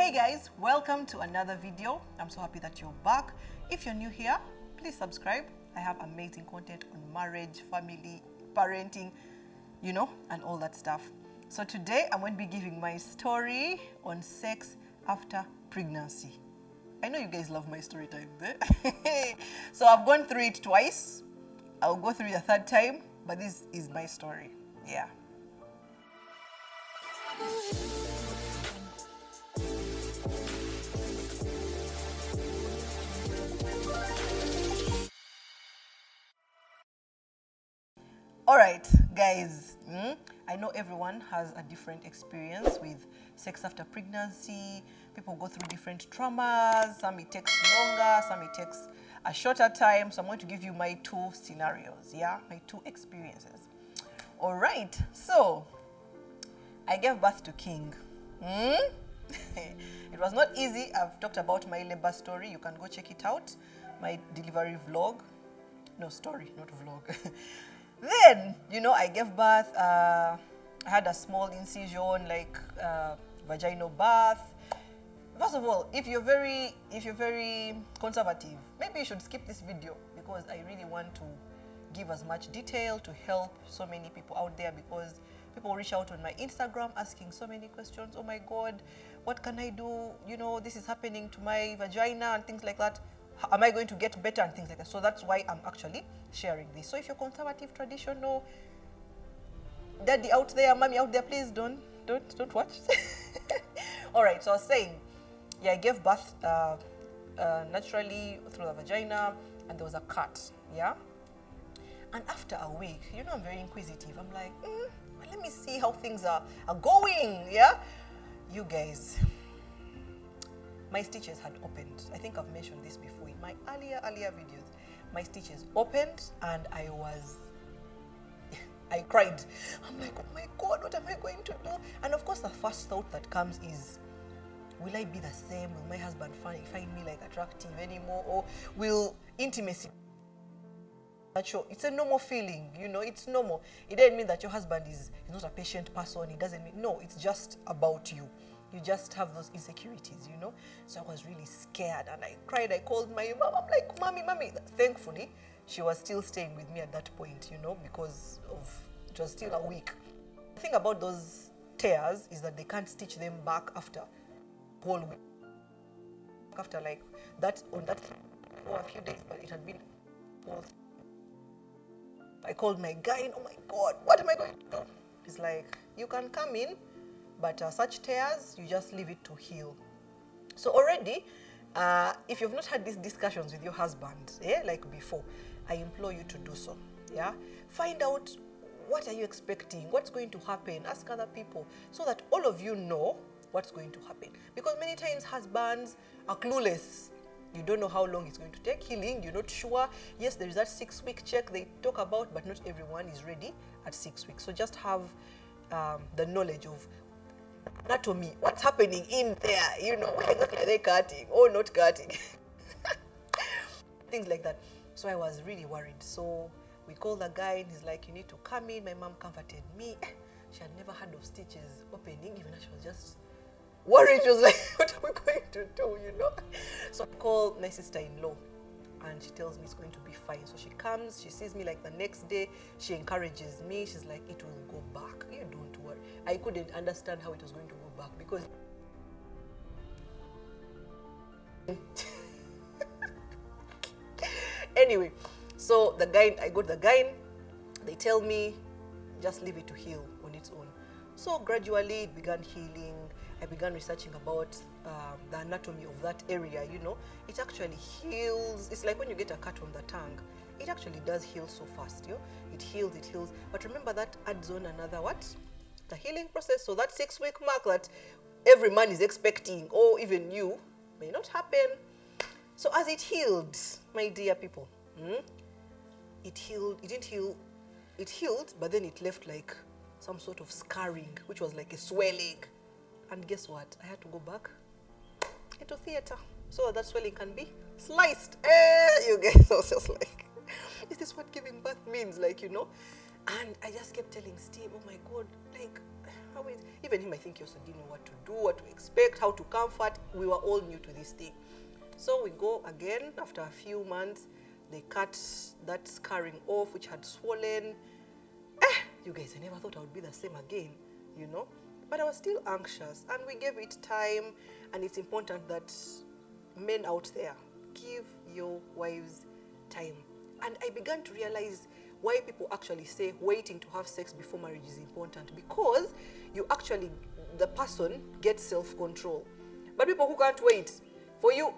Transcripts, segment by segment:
Hey guys, welcome to another video. I'm so happy that you're back. If you're new here, please subscribe. I have amazing content on marriage, family, parenting, and all that stuff. So today I'm going to be giving my story on sex after pregnancy. I know you guys love my story time. So I've gone through it twice. I'll go through it a third time, but this is my story. Yeah. All right, guys, I know everyone has a different experience with sex after pregnancy. People go through different traumas. Some it takes longer, some it takes a shorter time. So I'm going to give you my two scenarios, my two experiences. All right, so I gave birth to King. It was not easy. I've talked about my labor story. You can go check it out. My delivery vlog. No, story, not vlog. Then, I gave birth. I had a small incision, like vaginal birth. First of all, if you're very conservative, maybe you should skip this video because I really want to give as much detail to help so many people out there, because people reach out on my Instagram asking so many questions. Oh my God, what can I do? This is happening to my vagina and things like that. Am I going to get better and things like that? So that's why I'm actually sharing this. So if you're conservative, traditional, daddy out there, mommy out there, please don't watch. All right, so I was saying, I gave birth naturally through the vagina, and there was a cut, And after a week, I'm very inquisitive. I'm like, let me see how things are going, You guys, my stitches had opened. I think I've mentioned this before in my earlier videos. My stitches opened and I cried. I'm like, oh my God, what am I going to do? And of course, the first thought that comes is, will I be the same? Will my husband find me like attractive anymore? Or will intimacy? It's a normal feeling, it's normal. It doesn't mean that your husband is not a patient person. It doesn't mean, no, it's just about you. You just have those insecurities, So I was really scared and I cried. I called my mom. I'm like, mommy. Thankfully, she was still staying with me at that point, because it was still a week. The thing about those tears is that they can't stitch them back after a whole week. After like that, for a few days, but it had been I called my guy. Oh my God, what am I going to do? He's like, you can come in, but such tears, you just leave it to heal. So already, if you've not had these discussions with your husband, like before, I implore you to do so. Find out, what are you expecting? What's going to happen? Ask other people so that all of you know what's going to happen. Because many times husbands are clueless. You don't know how long it's going to take healing. You're not sure. Yes, there is that 6-week check they talk about, but not everyone is ready at 6 weeks. So just have the knowledge of anatomy, what's happening in there, what exactly are they cutting or not cutting, things like that. So I was really worried. So we called the guy and he's like, you need to come in. My mom comforted me. She had never heard of stitches opening, even though she was just worried. She was like, what am I going to do, So I called my sister-in-law and she tells me it's going to be fine. So she comes, she sees me like the next day, she encourages me. She's like, it will go back. You don't worry. I couldn't understand how it was going to go back because anyway, so I got the guy, they tell me, just leave it to heal on its own. So gradually it began healing. I began researching about the anatomy of that area, It actually heals. It's like when you get a cut on the tongue, it actually does heal so fast, It heals. But remember that adds on another the healing process. So that 6-week mark that every man is expecting, or even you, may not happen. So as it healed, my dear people, it didn't heal. It healed, but then it left like some sort of scarring, which was like a swelling. And guess what? I had to go back into theater so that swelling can be sliced. You guys, I was just like, is this what giving birth means? And I just kept telling Steve, oh my God, how is, even him, I think he also didn't know what to do, what to expect, how to comfort. We were all new to this thing. So we go again, after a few months, they cut that scarring off, which had swollen. You guys, I never thought I would be the same again, you know. But I was still anxious, and we gave it time, and it's important that men out there, give your wives time. And I began to realize why people actually say waiting to have sex before marriage is important, because you actually, the person gets self-control. But people who can't wait, for you,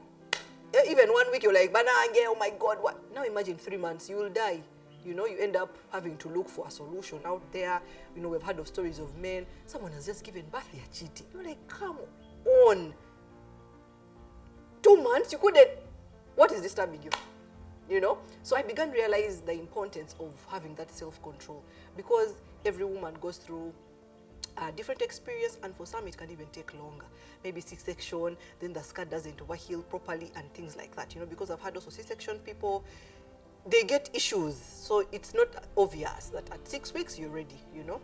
even 1 week, you're like, banange, oh my God, what? Now imagine 3 months, you will die. You know, you end up having to look for a solution out there. You know, we've heard of stories of men, someone has just given birth, they are cheating. You're like, come on. 2 months, you couldn't, what is disturbing you? You know? So I began to realize the importance of having that self-control, because every woman goes through a different experience, and for some it can even take longer. Maybe C-section, then the skirt doesn't overheal properly and things like that, you know, because I've had also C-section people, they get issues. So it's not obvious that at 6 weeks you're ready, you know.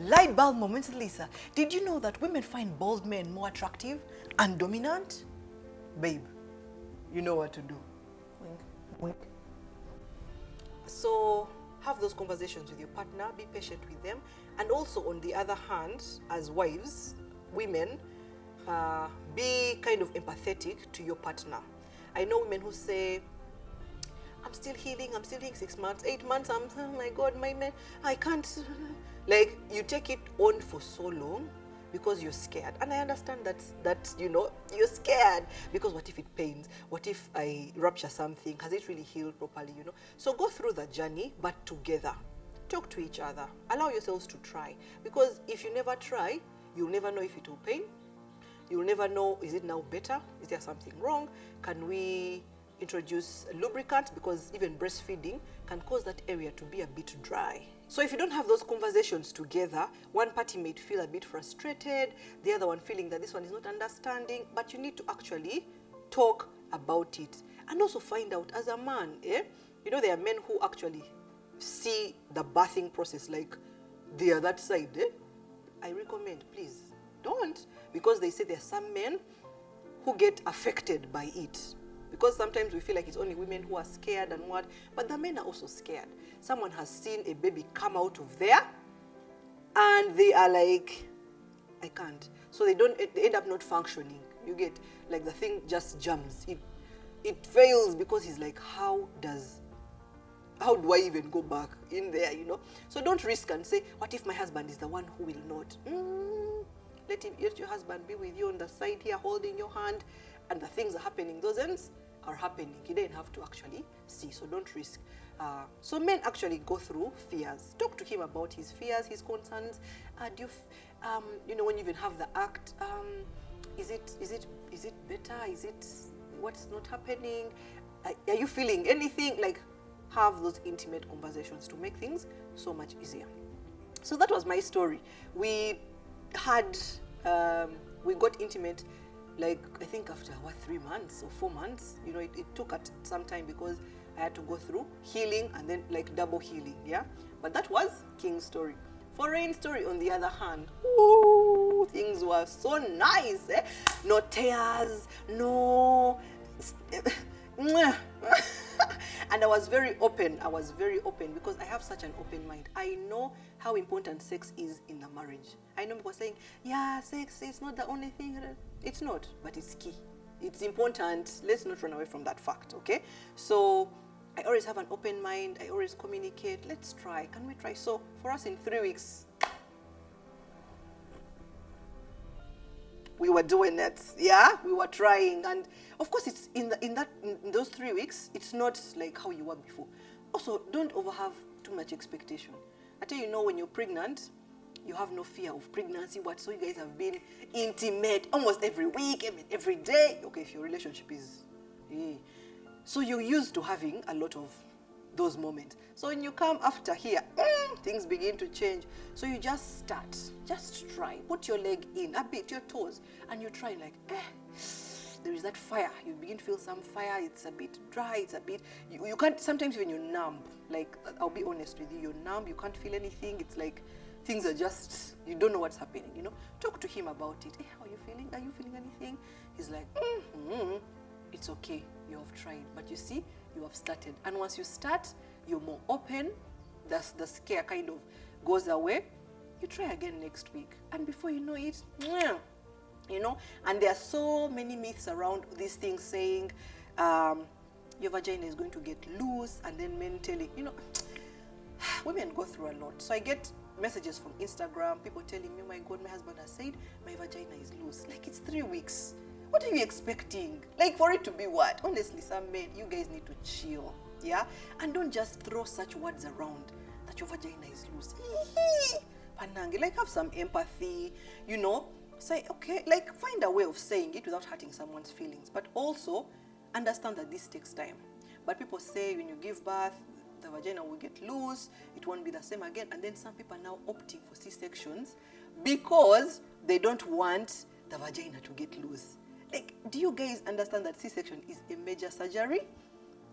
Light bulb moments, Lisa. Did you know that women find bald men more attractive and dominant? Babe, you know what to do. Wink, wink. So have those conversations with your partner, be patient with them. And also, on the other hand, as wives, women, be kind of empathetic to your partner. I know women who say, I'm still healing 6 months, 8 months, oh my God, my man, I can't. Like, you take it on for so long because you're scared. And I understand that, you know, you're scared because what if it pains? What if I rupture something? Has it really healed properly, you know? So go through the journey, but together. Talk to each other. Allow yourselves to try. Because if you never try, you'll never know if it will pain. You'll never know, is it now better? Is there something wrong? Can we introduce lubricant? Because even breastfeeding can cause that area to be a bit dry. So if you don't have those conversations together, one party may feel a bit frustrated, the other one feeling that this one is not understanding, but you need to actually talk about it. And also find out, as a man, you know, there are men who actually see the birthing process like they are that side. I recommend, please, don't. Because they say there are some men who get affected by it. Because sometimes we feel like it's only women who are scared and what, but the men are also scared. Someone has seen a baby come out of there, and they are like, I can't. So they end up not functioning. You get, like, the thing just jams. It fails because he's like, how do I even go back in there, you know? So don't risk and say, what if my husband is the one who will not? Let your husband be with you on the side here, holding your hand, and the things are happening. Those ends are happening. He didn't have to actually see, so don't risk. So men actually go through fears. Talk to him about his fears, his concerns. You know, when you even have the act, is it better? Is it what's not happening? Are you feeling anything? Like, have those intimate conversations to make things so much easier. So that was my story. We got intimate, like, I think after 3 months or 4 months. You know, it took some time because I had to go through healing and then like double healing, yeah. But that was King's story. For Rain's story, on the other hand, ooh, things were so nice, no tears, no. And I was very open because I have such an open mind. I know how important sex is in a marriage. I know people saying, yeah, sex is not the only thing. It's not, but it's key. It's important. Let's not run away from that fact, okay? So I always have an open mind. I always communicate. Let's try. Can we try? So for us, in 3 weeks, we were doing it, yeah? We were trying. And of course, it's in those 3 weeks, it's not like how you were before. Also, don't have too much expectation. I tell you, when you're pregnant, you have no fear of pregnancy. So you guys have been intimate almost every week, every day. Okay, if your relationship is, so you're used to having a lot of those moments. So when you come after here, things begin to change. So you just start, just try, put your leg in a bit, your toes, and you try like, there is that fire. You begin to feel some fire. It's a bit dry. It's a bit, you can't, sometimes when you're numb, like, I'll be honest with you, you're numb, you can't feel anything. It's like things are just, you don't know what's happening, you know. Talk to him about it. Hey, how are you feeling? Are you feeling anything? He's like, it's okay, you have tried. But you see, you have started. And once you start, you're more open. The scare kind of goes away. You try again next week. And before you know it, you know, and there are so many myths around these things saying your vagina is going to get loose, and then men telling, you know, women go through a lot. So I get messages from Instagram, people telling me, oh my God, my husband has said my vagina is loose. Like, it's 3 weeks. What are you expecting? Like, for it to be what? Honestly, some men, you guys need to chill, yeah? And don't just throw such words around that your vagina is loose. Panange, like, have some empathy, you know? Say, okay, like, find a way of saying it without hurting someone's feelings. But also, understand that this takes time. But people say when you give birth, the vagina will get loose, it won't be the same again. And then some people are now opting for C-sections because they don't want the vagina to get loose. Like, do you guys understand that C-section is a major surgery?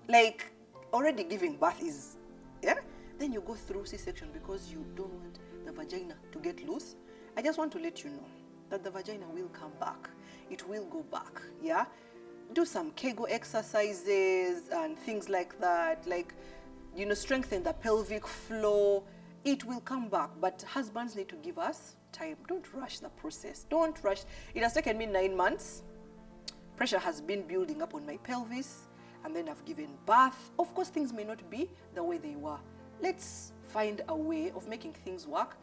Like, already giving birth is, yeah? Then you go through C-section because you don't want the vagina to get loose. I just want to let you know that the vagina will come back. It will go back, yeah? Do some Kegel exercises and things like that. Like, you know, strengthen the pelvic floor. It will come back, but husbands need to give us time. Don't rush the process. Don't rush. It has taken me 9 months. Pressure has been building up on my pelvis, and then I've given birth. Of course, things may not be the way they were. Let's find a way of making things work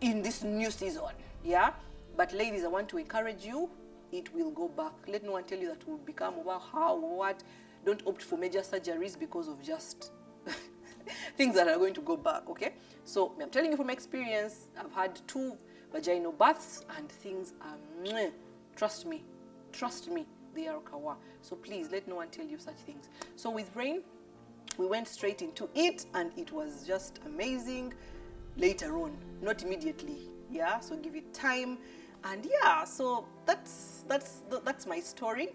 in this new season, yeah? But ladies, I want to encourage you, it will go back. Let no one tell you that it will become about how or what. Don't opt for major surgeries because of just things that are going to go back, okay? So I'm telling you from experience, I've had 2 vaginal births and things are, trust me, they are kawa. So please, let no one tell you such things. So with Rain, we went straight into it and it was just amazing later on, not immediately, yeah? So give it time. And yeah, so that's my story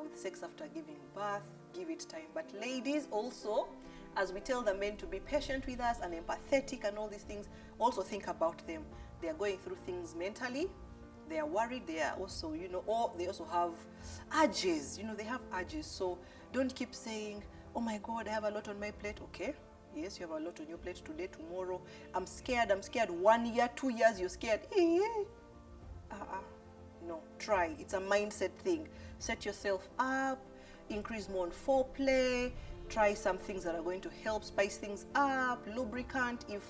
with sex after giving birth. Give it time. But ladies also, as we tell the men to be patient with us and empathetic and all these things, also think about them. They are going through things mentally. They are worried. They are also, you know, or they also have urges. You know, they have urges. So don't keep saying, oh my God, I have a lot on my plate. Okay. Yes, you have a lot on your plate today, tomorrow. I'm scared. 1 year, 2 years, you're scared. No, try. It's a mindset thing. Set yourself up, increase more on foreplay, try some things that are going to help spice things up, lubricant if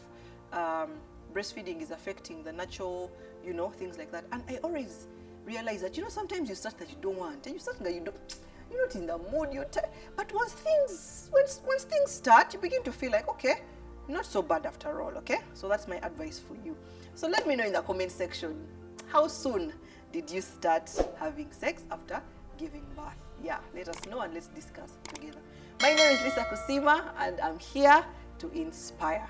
breastfeeding is affecting the natural, you know, things like that. And I always realize that, you know, sometimes you start that you don't want, and you start that you're not in the mood, but once things start, you begin to feel like, okay, not so bad after all, okay? So that's my advice for you. So let me know in the comment section, how soon did you start having sex after giving birth? Yeah, let us know and let's discuss together. My name is Lisa Kusima and I'm here to inspire.